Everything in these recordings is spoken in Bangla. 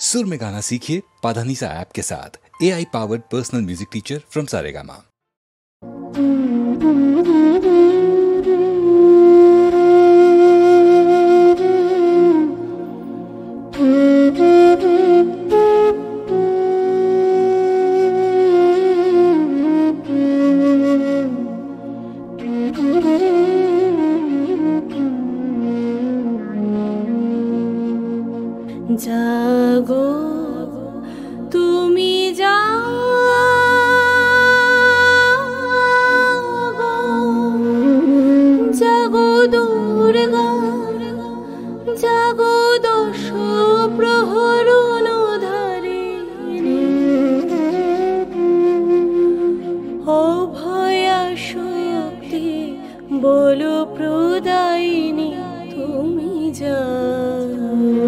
सुर में गाना सीखिए पाधानीसा ऐप के साथ। AI powered personal music teacher from Saregama. जागो তুমি जागो जागो दुर्गा जागो दश प्रहरण धारिणी अभया शक्ति बोलो प्रदायिनी তুমি जागो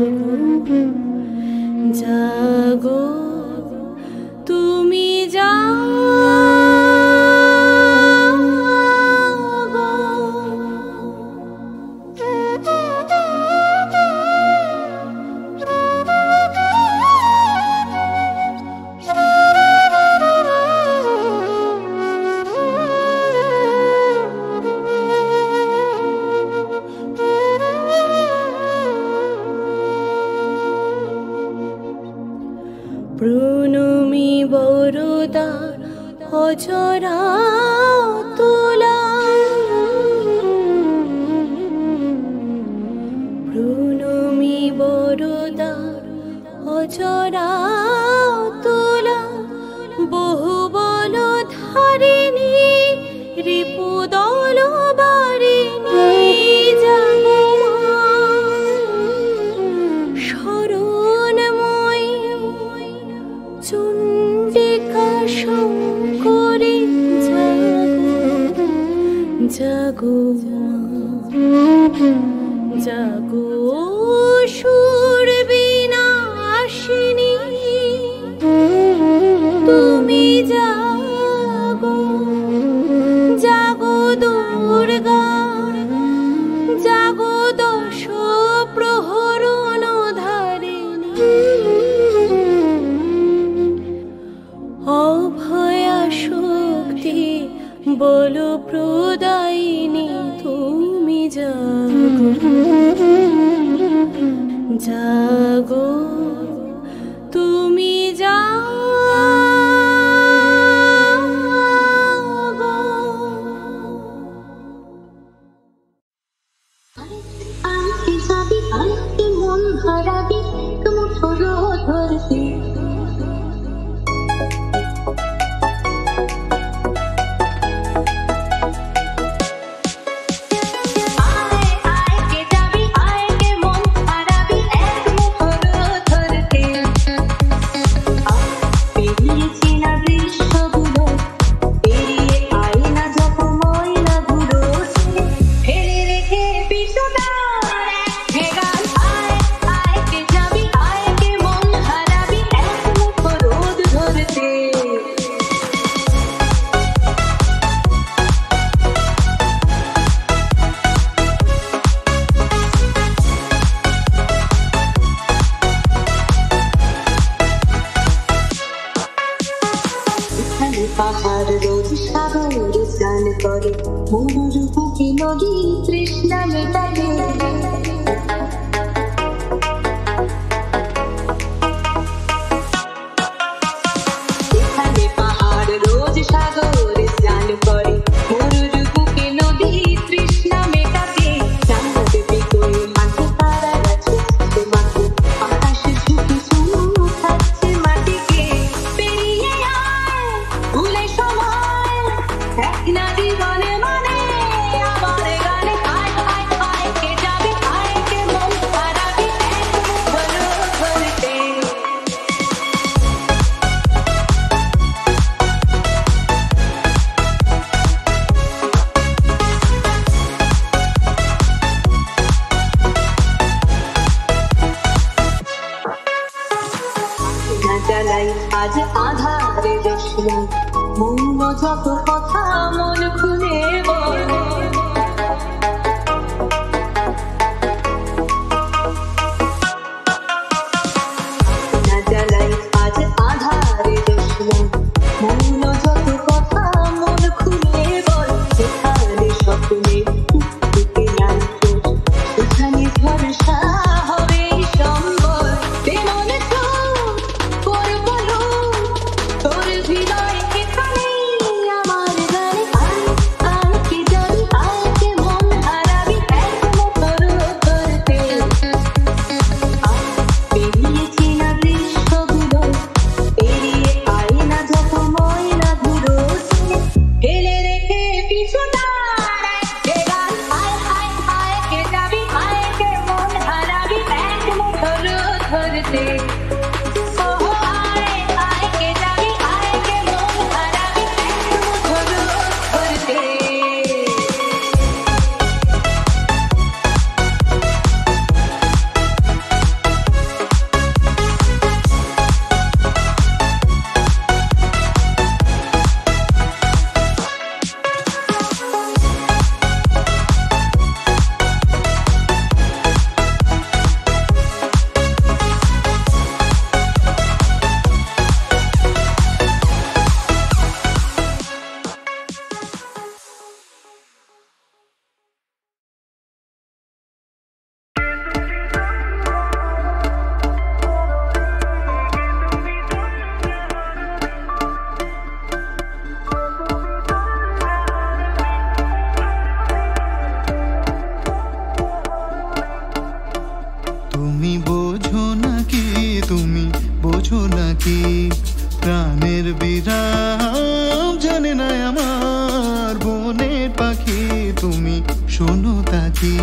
তুমি जागो প্রণমি বরদা অজরা তোলা প্রণমি বরদা অজরা তোলা বহু বল ধারিণী রিপুদল বারিণী জাগো শরণময়ী চণ্ডিকা শঙ্করী জাগো জাগো সুর বিনাশিনী তুমি জাগো জাগো দুর্গা জাগো দশ প্রহরণ ধারিণী অভয়া শক্তি বলো প্রদায়িনী তুমি জাগো জাগো তুমি জাগো আরেকটি যাবি আরেকটি মন হারাবি তোমার ছোড়ো ধরতে পাহাড় রোজ সাগরে স্নান করে মরুর বুকে নদী তৃষ্ণা মেটাবে এখানে পাহাড় রোজ সাগরে স্নান করে মরুর বুকে নদী তৃষ্ণা মেটাবে চাঁদ দেবী কই মাঠে তারা গাছে মাঠে আকাশে ঝুঁকি চুমু খাচ্ছে মাটিকে পেরিয়ে আয় ভুলে সময় এক নদী বনে মানে আবার গানে আয় আয় আয় কে যাবে আয় কে মন হারাবি বলো ধরতে জ্বালাই আজ আধারে দেশলাই মৌন যত কথা মন খুলে বলে প্রাণের বিরাম জানে না আমার বনের পাখি তুমি, শোনো তাকি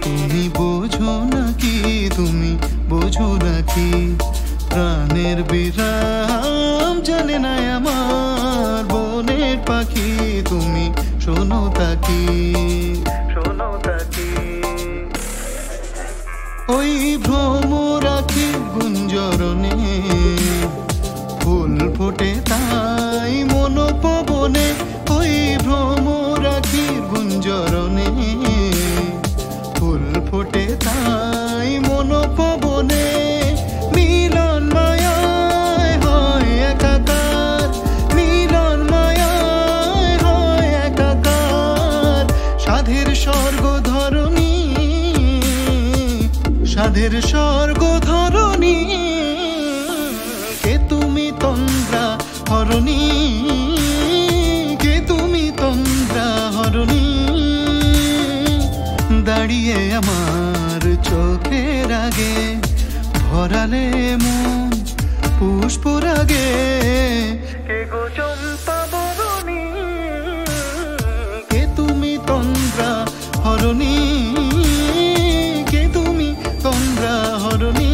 তুমি বোঝো নাকি, তুমি বোঝো নাকি প্রাণের বিরাম জানে না আমার বনের পাখি তুমি, শোনো তাকি ওই ভ্রমরাখি গুঞ্জরণে ফুল ফোটে তাই মনোপবনে, ওই ভ্রমরাখির গুঞ্জরণে ফুল ফোটে তাই মনোপবনে, মিলন মায়ায় হয় একাকার, মিলন মায়ায় হয় একাকার, সাধের স্বর্গ ধরণী, সাধের স্বর্গ ধরণী, কে তুমি তন্দ্রা হরণী, কে তুমি তন্দ্রা হরণী, দাঁড়িয়ে আমার চোখের আগে ভরালে মন পুষ্পরাগে, কে গো চম্পা বরণী, কে তুমি তন্দ্রা হরণী, কে তুমি তন্দ্রা হরণী।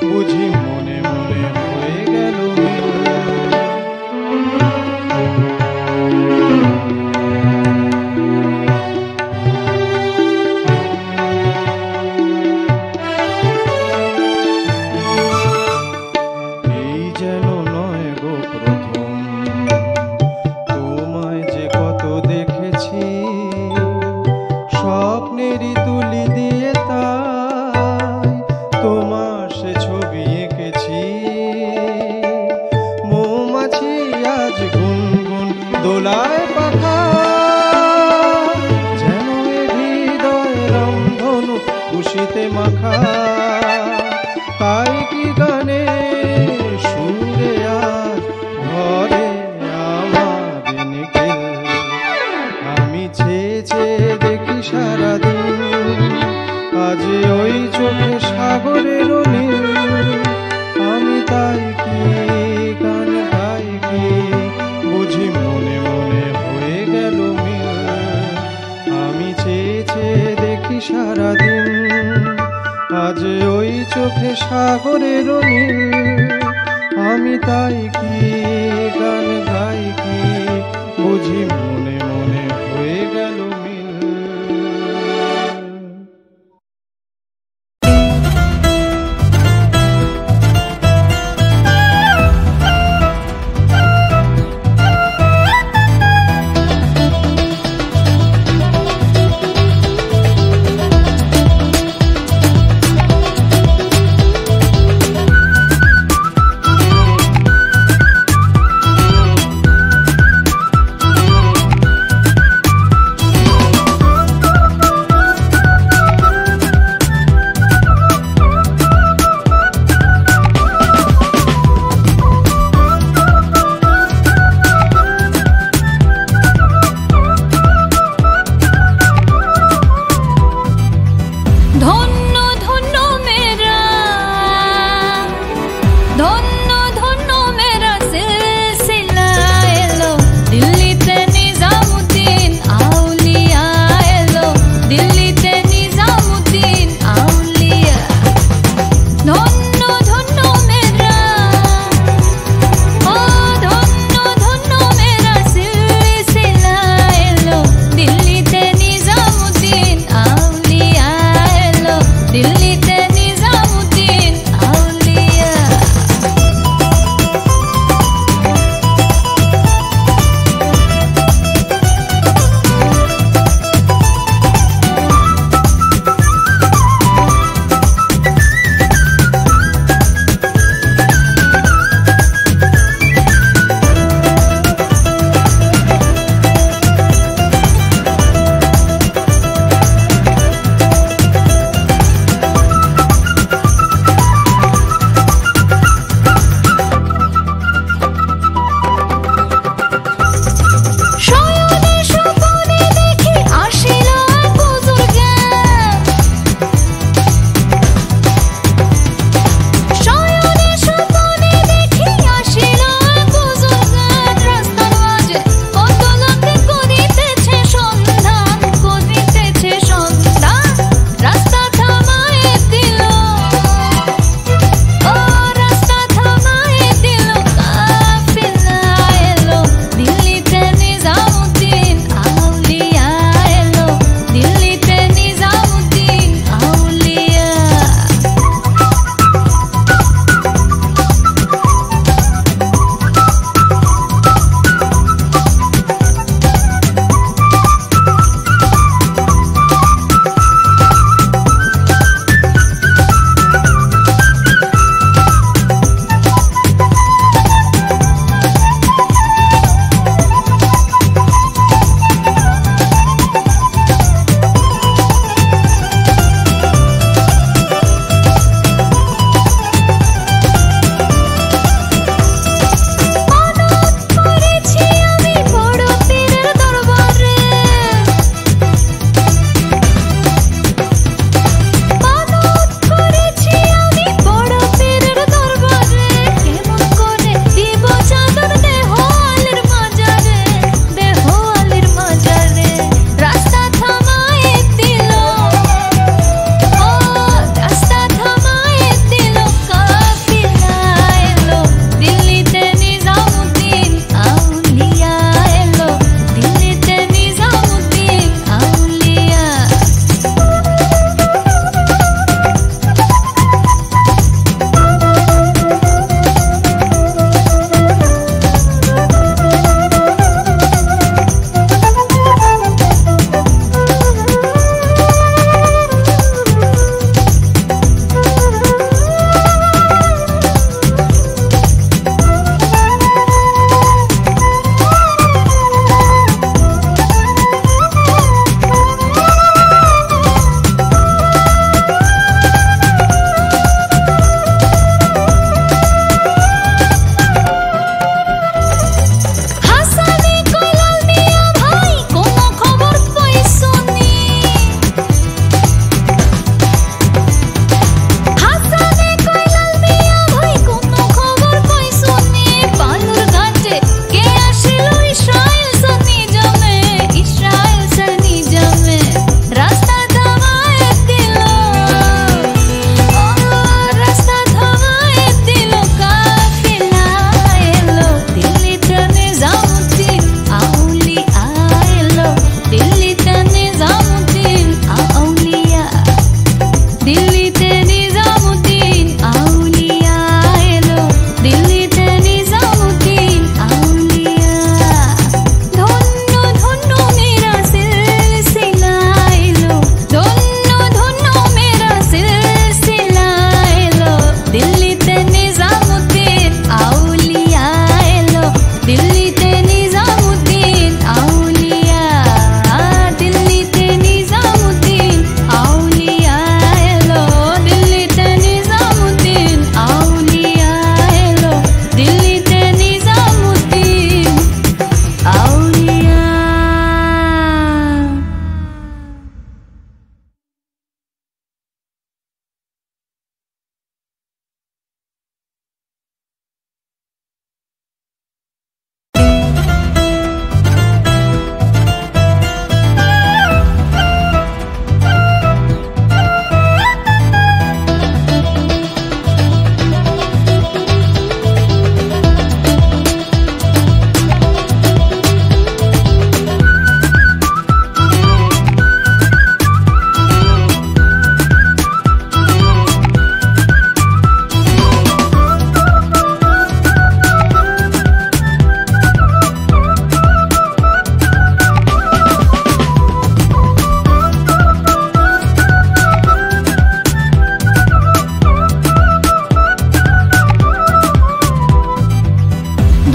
বুঝি মনে মনে হয়ে গেল দোলায় পাখা যেন এ হৃদয় রংধনু খুশিতে মাখা। তাই কি গানে সুরে আজ ঘরে আমার নিখিল। আমি চেয়ে চেয়ে দেখি সারাদিন আজ ওই চোখে সাগরের নীল। আমি তাই কি গান গাই কি বুঝি মনে মনে হয়ে গেল মিল। আমি চেয়ে চেয়ে দেখি সারাদিন আজ ওই চোখে সাগরের নীল। আমি তাই কি গান গাই কি বুঝি মনে মনে হয়ে গেল মিল।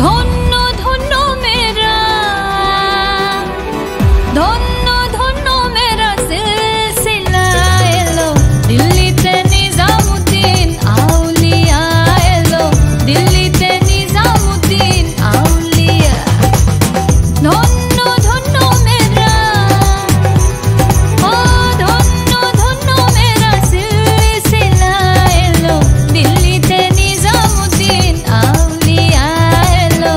ধন্য ধন্য মেরা, ধন্য ধন্য মেরা সিলসিলা এলো দিল্লিতে নিজামুদ্দিন আউলিয়া এলো দিল্লিতে নিজামুদ্দিন আউলিয়া। ধন্য ধন্য মেরা, ও ধন্য ধন্য মেরা সিলসিলা এলো দিল্লিতে নিজামুদ্দিন আউলিয়া এলো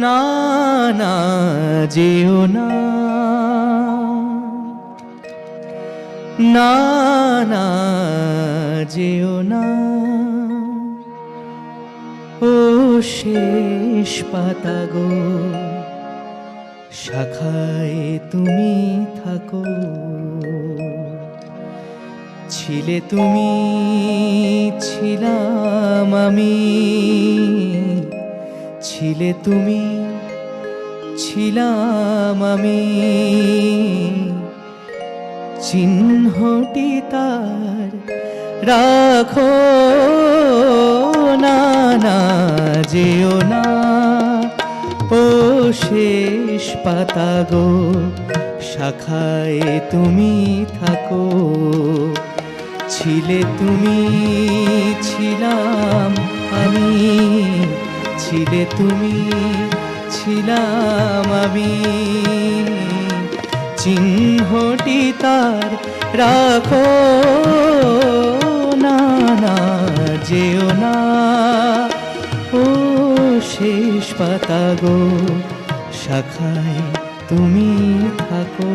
না না যেও না, না না যেও না, ও শেষ পাতা গো, শাখায় তুমি থাকো। ছিলে তুমি, ছিলাম আমি, ছিলে তুমি, ছিলাম আমি, চিহ্নটি তার রাখো না, না যেও না, ও শেষ পাতা গো, শাখায় তুমি থাকো। ছিলে তুমি, ছিলাম আমি, ছিলে তুমি, ছিলাম আমি, চিহ্নটি তার রাখো না, না যেও না, ও শেষ পাতা গো, শাখায় তুমি থাকো।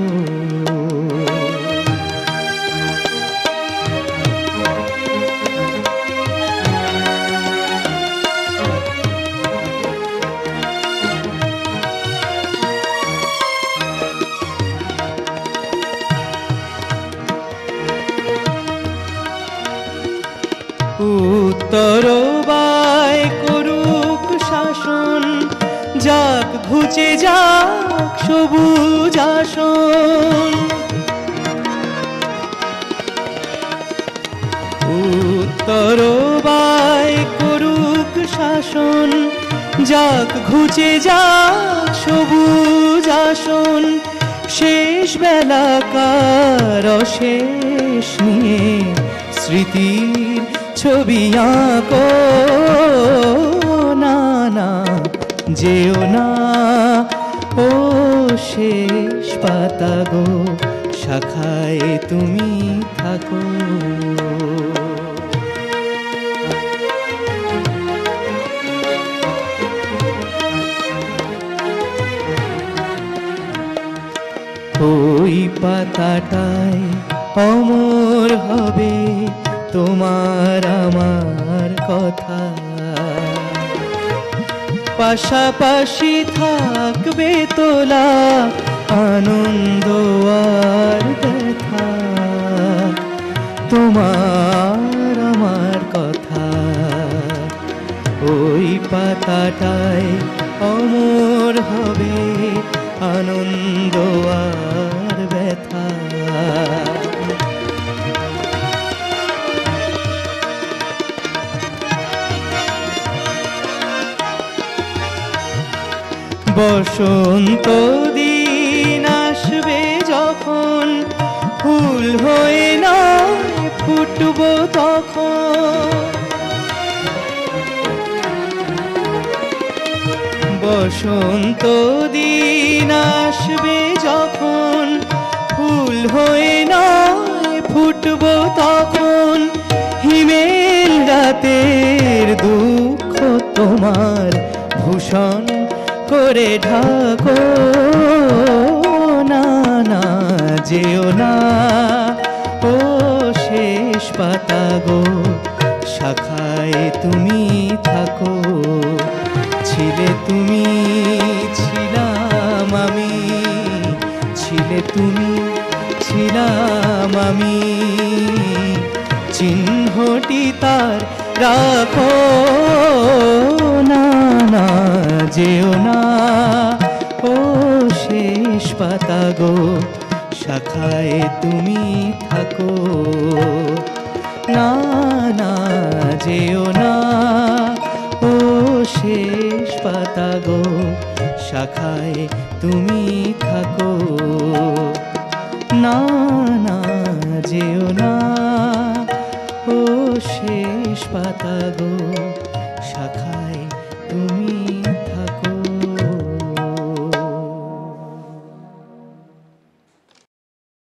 উত্তর বায় করুক শাসন, যাক ঘুচে যাক সবুজ আসন। উত্তর বায় করুক শাসন, যাক ঘুচে যাক সবুজ আসন। শেষ বেলাকার অশেষ নিয়ে স্মৃতির ছবি আঁকো না, না যেও না, ও শেষ পাতা গো, শাখায় তুমি থাকো। ওই পাতাটায় অমর হবে তোমার আমার কথা, পাশাপাশি থাকবে তোলা আনন্দ আর ব্যথা। তোমার আমার কথা ওই পাতাটায় অমর হবে আনন্দ আর ব্যথা। বসন্ত দিন আসবে যখন, ফুল হয়ে না ফুটব তখন। বসন্ত দিন আসবে যখন, ফুল হয়ে না ফুটব তখন। হিমেল রাতের দুঃখ তোমার ভূষণ করে ঢাকো না, না যেও না, ও শেষ পাতা গো, শাখায় তুমি থাকো। ছিলে তুমি, ছিলাম আমি, ছিলে তুমি, ছিলাম আমি, চিহ্নটি তার রাখো না, না যেও না, ও শেষ পাতা গো, শাখায় তুমি থাকো। না না যেও না, ও শেষ পাতা গো, শাখায় তুমি থাকো। না না যেও না, ও শেষ পাতা গো, শাখায় তুমি